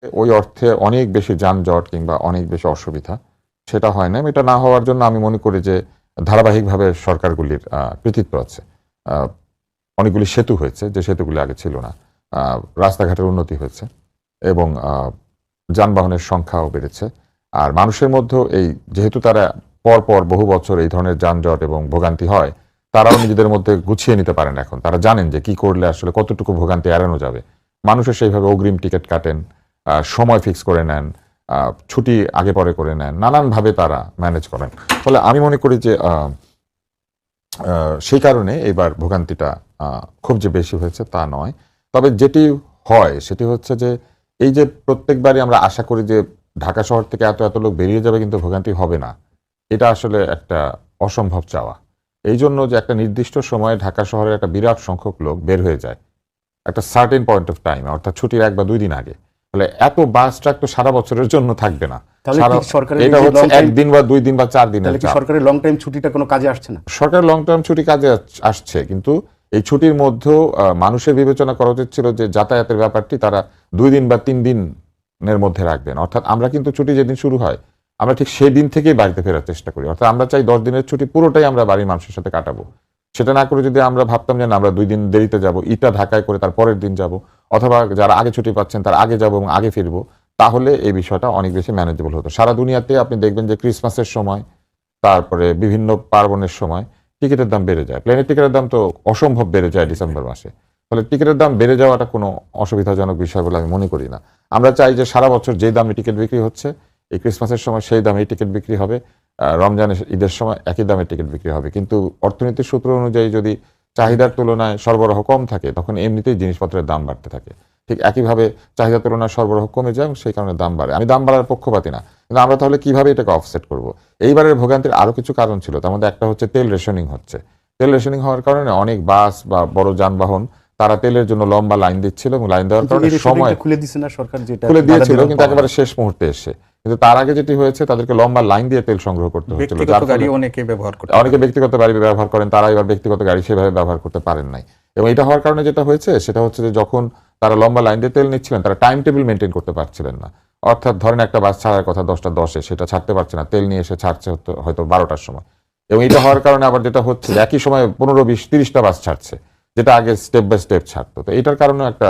ওই অর্থে অনেক বেশি যানজট কিংবা অনেক বেশি অসুবিধা সেটা হয় না। এটা না হওয়ার জন্য আমি মনে করি যে ধারাবাহিকভাবে সরকারগুলির কৃতিত্ব আছে। আ অনেকগুলি সেতু হয়েছে যে সেতুগুলি আগে ছিল না। আ রাস্তাঘাটের উন্নতি হয়েছে এবং যানবাহনের সংখ্যাও বেড়েছে। আর মানুষের মধ্যেও যেহেতু তারা পরপর বহু বছর এই ধরনের যানজট এবং ভোগান্তি হয়, তারাও নিজেদের মধ্যে গুছিয়ে নিতে পারেন এখন। তারা জানেন যে কি করলে আসলে কতটুকু ভোগান্তি এড়ানো যাবে। মানুষও সেইভাবে অগ্রিম টিকেট কাটেন, সময় ফিক্স করে নেন, ছুটি আগে পরে করে নেন। নানানভাবে তারা ম্যানেজ করেন। ফলে আমি মনে করি যে সেই কারণে এবার ভোগান্তিটা খুব যে বেশি হয়েছে তা নয়। তবে যেটি হয় সেটি হচ্ছে যে এই যে প্রত্যেকবারই আমরা আশা করি যে ঢাকা শহর থেকে এত লোক বেরিয়ে যাবে কিন্তু ভোগান্তি হবে না। এটা আসলে একটা অসম্ভব চাওয়া। এইজন্য যে একটা নির্দিষ্ট সময়ে ঢাকা শহরের একটা বিরাট সংখ্যক লোক বের হয়ে যায়। একটা সার্টেন পয়েন্ট অফ টাইম অর্থাৎ ছুটির ১ বা ২ দিন আগে। ফলে এত বাস ট্রাক তো সারা বছরের জন্য থাকবে না। তাহলে কি সরকারের এটা হচ্ছে ১ দিন বা ২ দিন বা ৪ দিনের তাহলে কি চাপ। সরকারের লং টাইম ছুটিটা কোনো কাজে আসছে না? সরকার লং টার্ম ছুটি কাজে আসছে কিন্তু এই ছুটির মধ্যেও মানুষের বিবেচনা করা উচিত ছিল যে যাতায়াতের ব্যাপারটি তারা ২ দিন বা ৩ দিনের মধ্যে রাখবেন। অর্থাৎ আমরা কিন্তু ছুটি যেদিন শুরু হয় আমরা ঠিক সেই দিন থেকেই বাড়িতে ফেরার চেষ্টা করি। অর্থাৎ আমরা চাই ১০ দিনের ছুটি পুরোটাই আমরা বাড়ির মানুষের সাথে কাটাবো। সেটা না করে যদি আমরা ভাবতাম যে না আমরা ২ দিন দেরিতে যাব, ইটা ঢাকায় করে তার পরের দিন যাব, অথবা যারা আগে ছুটি পাচ্ছেন তারা আগে যাব এবং আগে ফিরবো, তাহলে এই বিষয়টা অনেক বেশি ম্যানেজেবল হতো। সারা দুনিয়াতে আপনি দেখবেন যে ক্রিসমাসের সময়, তারপরে বিভিন্ন পার্বণের সময় টিকিটের দাম বেড়ে যায়। প্লেনের টিকিটের দাম তো অসম্ভব বেড়ে যায় ডিসেম্বর মাসে। ফলে টিকিটের দাম বেড়ে যাওয়াটা কোনো অসুবিধাজনক বিষয় বলে আমি মনে করি না। আমরা চাই যে সারা বছর যে দামে টিকিট বিক্রি হচ্ছে, এই ক্রিসমাসের সময় সেই দামেই টিকিট বিক্রি হবে। রমজানের ঈদের সময় একই দামে টিকিট বিক্রি হবে। কিন্তু অর্থনীতির সূত্র অনুযায়ী যদি চাহিদার তুলনায় সরবরাহ কম থাকে, তখন এমনিতেই জিনিসপত্রের দাম বাড়তে থাকে। ঠিক একইভাবে চাহিদার তুলনায় সরবরাহ কমে যায় এবং সেই কারণে দাম বাড়ে। আমি দাম বাড়ার পক্ষপাতী না। কিন্তু আমরা তাহলে কিভাবে এটাকে অফসেট করব? এইবারের ভোগান্তির আরো কিছু কারণ ছিল। তার মধ্যে একটা হচ্ছে তেল রেশনিং হচ্ছে। তেল রেশনিং হওয়ার কারণে অনেক বাস বা বড় যানবাহন তারা তেলের জন্য লম্বা লাইন দিচ্ছিল এবং লাইন দেওয়ার কারণে সময় খুলে দিছে না সরকার, যেটা খুলে দিয়েছিল কিন্তু একেবারে শেষ মুহূর্তে এসে। কিন্তু তার আগে যেটি হয়েছে তাদেরকে লম্বা লাইন দিয়ে তেল সংগ্রহ করতে হচ্ছিল। ব্যক্তিগত গাড়ি অনেকে ব্যবহার করে, অনেকে ব্যক্তিগত গাড়ি ব্যবহার করেন, তারা এবার ব্যক্তিগত গাড়ি সেভাবে ব্যবহার করতে পারেন নাই। এবং এটা হওয়ার কারণে যেটা হয়েছে সেটা হচ্ছে যে যখন তারা লম্বা লাইন দিয়ে তেল নিচ্ছিলেন তারা টাইম টেবিল মেনটেন করতে পারছিলেন না। অর্থাৎ ধরেন একটা বাস ছাড়ার কথা ১০টা ১০-এ, সেটা ছাড়তে পারছে না, তেল নিয়ে এসে ছাড়ছে হয়তো ১২টার সময়। এবং এটা হওয়ার কারণে আবার যেটা হচ্ছে একই সময় ১৫, ২০, ৩০টা বাস ছাড়ছে, যেটা আগে স্টেপ বাই স্টেপ ছাড়তো। তো এটার কারণে একটা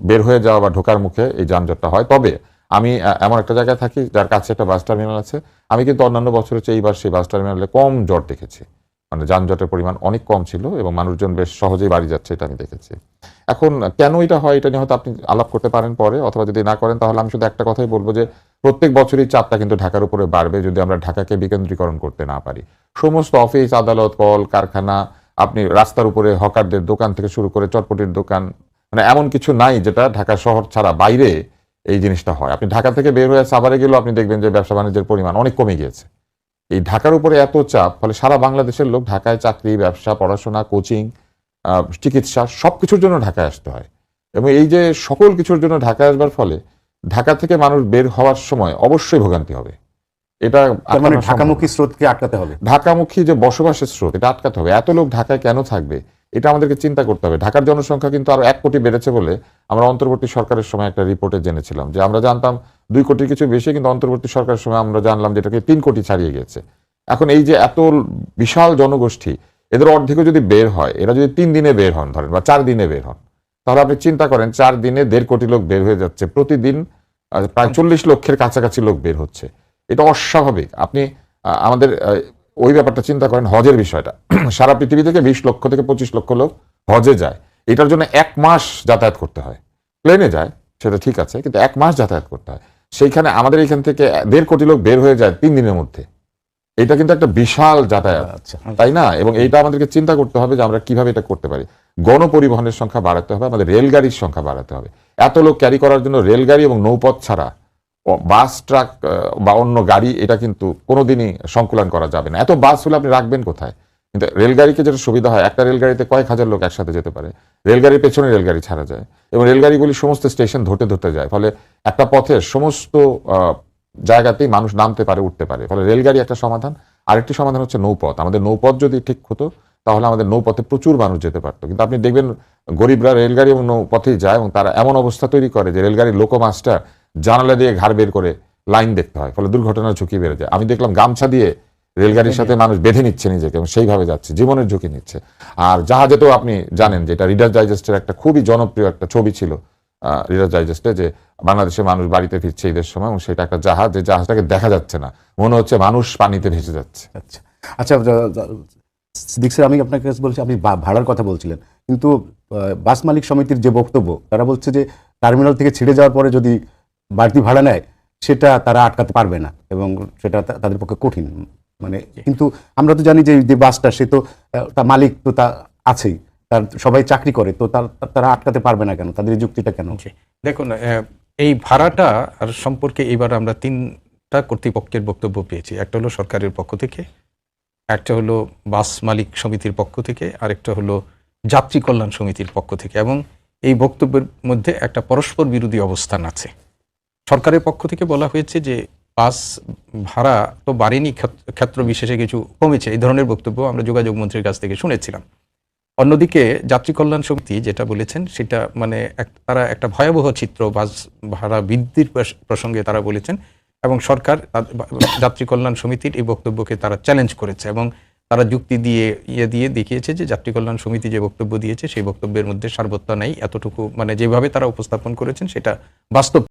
বের হয়ে যাওয়া বা ঢোকার মুখে এই যানজটটা হয়। তবে আমি এমন একটা জায়গায় থাকি যার কাছে একটা বাস টার্মিনাল আছে। আমি কিন্তু অন্যান্য বছরের চেয়ে এইবার সেই বাস টার্মিনালে কম জট দেখেছি। মানে যানজটের পরিমাণ অনেক কম ছিল এবং মানুষজন বেশ সহজেই বাড়ি যাচ্ছে, এটা আমি দেখেছি। এখন কেন এটা হয় এটা নিয়ে হয়তো আপনি আলাপ করতে পারেন পরে, অথবা যদি না করেন তাহলে আমি শুধু একটা কথাই বলবো যে প্রত্যেক বছরই চাপটা কিন্তু ঢাকার উপরে বাড়বে যদি আমরা ঢাকাকে বিকেন্দ্রীকরণ করতে না পারি। সমস্ত অফিস, আদালত, কল কারখানা, আপনি রাস্তার উপরে হকারদের দোকান থেকে শুরু করে চটপটির দোকান, মানে এমন কিছু নাই যেটা ঢাকা শহর ছাড়া বাইরে এই জিনিসটা হয়। আপনি ঢাকা থেকে বের হয়ে সাভারে গেলেও আপনি দেখবেন যে ব্যবসা বাণিজ্যের পরিমাণ অনেক কমে গিয়েছে। এই ঢাকার উপরে এত চাপ, ফলে সারা বাংলাদেশের লোক ঢাকায় চাকরি, ব্যবসা, পড়াশোনা, কোচিং, চিকিৎসা সবকিছুর জন্য ঢাকায় আসতে হয়। এবং এই যে সকল কিছুর জন্য ঢাকায় আসবার ফলে ঢাকা থেকে মানুষ বের হওয়ার সময় অবশ্যই ভোগান্তি হবে। এটা মানে ঢাকামুখী স্রোতকে আটকাতে হবে। ঢাকামুখী যে বসবাসের স্রোত, এটা আটকাতে হবে। এত লোক ঢাকায় কেন থাকবে এটা আমাদেরকে চিন্তা করতে হবে। ঢাকার জনসংখ্যা কিন্তু আরো ১ কোটি বেড়েছে বলে আমরা অন্তর্বর্তী সরকারের সময় একটা রিপোর্টে জেনেছিলাম। যে আমরা জানতাম ২ কোটির কিছু বেশি, কিন্তু অন্তর্বর্তী সরকারের সময় আমরা জানলাম যেটাকে ৩ কোটি ছাড়িয়ে গেছে। এখন এই যে এত বিশাল জনগোষ্ঠী, এদের অর্ধেকও যদি বের হয়, এরা যদি ৩ দিনে বের হন ধরেন বা ৪ দিনে বের হন, তাহলে আপনি চিন্তা করেন ৪ দিনে ১.৫ কোটি লোক বের হয়ে যাচ্ছে। প্রতিদিন প্রায় ৪০ লক্ষের কাছাকাছি লোক বের হচ্ছে। এটা অস্বাভাবিক। আপনি আমাদের ওই ব্যাপারটা চিন্তা করেন, হজের বিষয়টা। সারা পৃথিবী থেকে ২০ লক্ষ থেকে ২৫ লক্ষ লোক হজে যায়। এটার জন্য ১ মাস যাতায়াত করতে হয়। প্লেনে যায় সেটা ঠিক আছে, কিন্তু ১ মাস যাতায়াত করতে হয়। সেইখানে আমাদের এখান থেকে ১.৫ কোটি লোক বের হয়ে যায় ৩ দিনের মধ্যে। এটা কিন্তু একটা বিশাল যাতায়াত, তাই না? এবং এইটা আমাদেরকে চিন্তা করতে হবে যে আমরা কিভাবে এটা করতে পারি। গণপরিবহনের সংখ্যা বাড়াতে হবে, আমাদের রেলগাড়ির সংখ্যা বাড়াতে হবে। এত লোক ক্যারি করার জন্য রেলগাড়ি এবং নৌপথ ছাড়া বাস, ট্রাক বা অন্য গাড়ি এটা কিন্তু কোনোদিনই সংকুলান করা যাবে না। এত বাস হলে আপনি রাখবেন কোথায়? কিন্তু রেলগাড়িকে যেটা সুবিধা হয়, একটা রেলগাড়িতে কয়েক হাজার লোক একসাথে যেতে পারে। রেলগাড়ির পেছনে রেলগাড়ি ছাড়া যায় এবং রেলগাড়িগুলি সমস্ত স্টেশন ধরতে যায়। ফলে একটা পথের সমস্ত জায়গাতেই মানুষ নামতে পারে, উঠতে পারে। ফলে রেলগাড়ি একটা সমাধান। আরেকটি সমাধান হচ্ছে নৌপথ। আমাদের নৌপথ যদি ঠিক হতো তাহলে আমাদের নৌপথে প্রচুর মানুষ যেতে পারতো। কিন্তু আপনি দেখবেন গরিবরা রেলগাড়ি এবং নৌপথেই যায় এবং তারা এমন অবস্থা তৈরি করে যে রেলগাড়ির লোকোমাস্টার জানালা দিয়ে ঘাড় বের করে লাইন দেখতে হয়, ফলে দুর্ঘটনার ঝুঁকি বেড়ে যায়। আমি দেখলাম গামছা দিয়ে রেলগাড়ির সাথে মানুষ বেঁধে নিচ্ছে নিজেকে এবং সেইভাবে যাচ্ছে, জীবনের ঝুঁকি নিচ্ছে। আর জাহাজে তো আপনি জানেন যে এটা রিডার ডাইজেস্টের একটা খুবই জনপ্রিয় একটা ছবি ছিল, রিডার ডাইজেস্টে, যে বাংলাদেশের মানুষ বাড়িতে ফিরছে ঈদের সময় এবং সেটা একটা জাহাজ, যে জাহাজটাকে দেখা যাচ্ছে না, মনে হচ্ছে মানুষ পানিতে ভেসে যাচ্ছে। আচ্ছা আচ্ছা, সিদ্দিক স্যার, আমি আপনাকে কাছে বলছি, আপনি ভাড়ার কথা বলছিলেন, কিন্তু বাস মালিক সমিতির যে বক্তব্য, তারা বলছে যে টার্মিনাল থেকে ছেড়ে যাওয়ার পরে যদি বাড়তি ভাড়া নেয় সেটা তারা আটকাতে পারবে না এবং সেটা তাদের পক্ষে কঠিন। মানে কিন্তু আমরা তো জানি যে যে বাসটা, সে তো তার মালিক তো তা আছেই, তার সবাই চাকরি করে, তো তারা আটকাতে পারবে না কেন? তাদের এই যুক্তিটা কেন? দেখুন, এই ভাড়াটা আর সম্পর্কে এবার আমরা তিনটা কর্তৃপক্ষের বক্তব্য পেয়েছি। একটা হলো সরকারের পক্ষ থেকে, একটা হলো বাস মালিক সমিতির পক্ষ থেকে, আরেকটা হলো যাত্রী কল্যাণ সমিতির পক্ষ থেকে। এবং এই বক্তব্যের মধ্যে একটা পরস্পর বিরোধী অবস্থান আছে। সরকারের পক্ষ থেকে বলা হয়েছে যে বাস ভাড়া তো বাড়েনি, ক্ষেত্র বিশেষে কিছু কমেছে, এই ধরনের বক্তব্য আমরা যোগাযোগ মন্ত্রীর কাছ থেকে শুনেছিলাম। অন্যদিকে যাত্রী কল্যাণ সমিতি যেটা বলেছেন সেটা মানে তারা একটা ভয়াবহ চিত্র বাস ভাড়া বৃদ্ধির প্রসঙ্গে তারা বলেছেন, এবং সরকার যাত্রী কল্যাণ সমিতির এই বক্তব্যকে তারা চ্যালেঞ্জ করেছে এবং তারা যুক্তি দিয়ে দিয়ে দেখিয়েছে যে যাত্রী কল্যাণ সমিতি যে বক্তব্য দিয়েছে সেই বক্তব্যের মধ্যে সারবত্তা নেই, এতটুকু মানে যেভাবে তারা উপস্থাপন করেছেন সেটা বাস্তব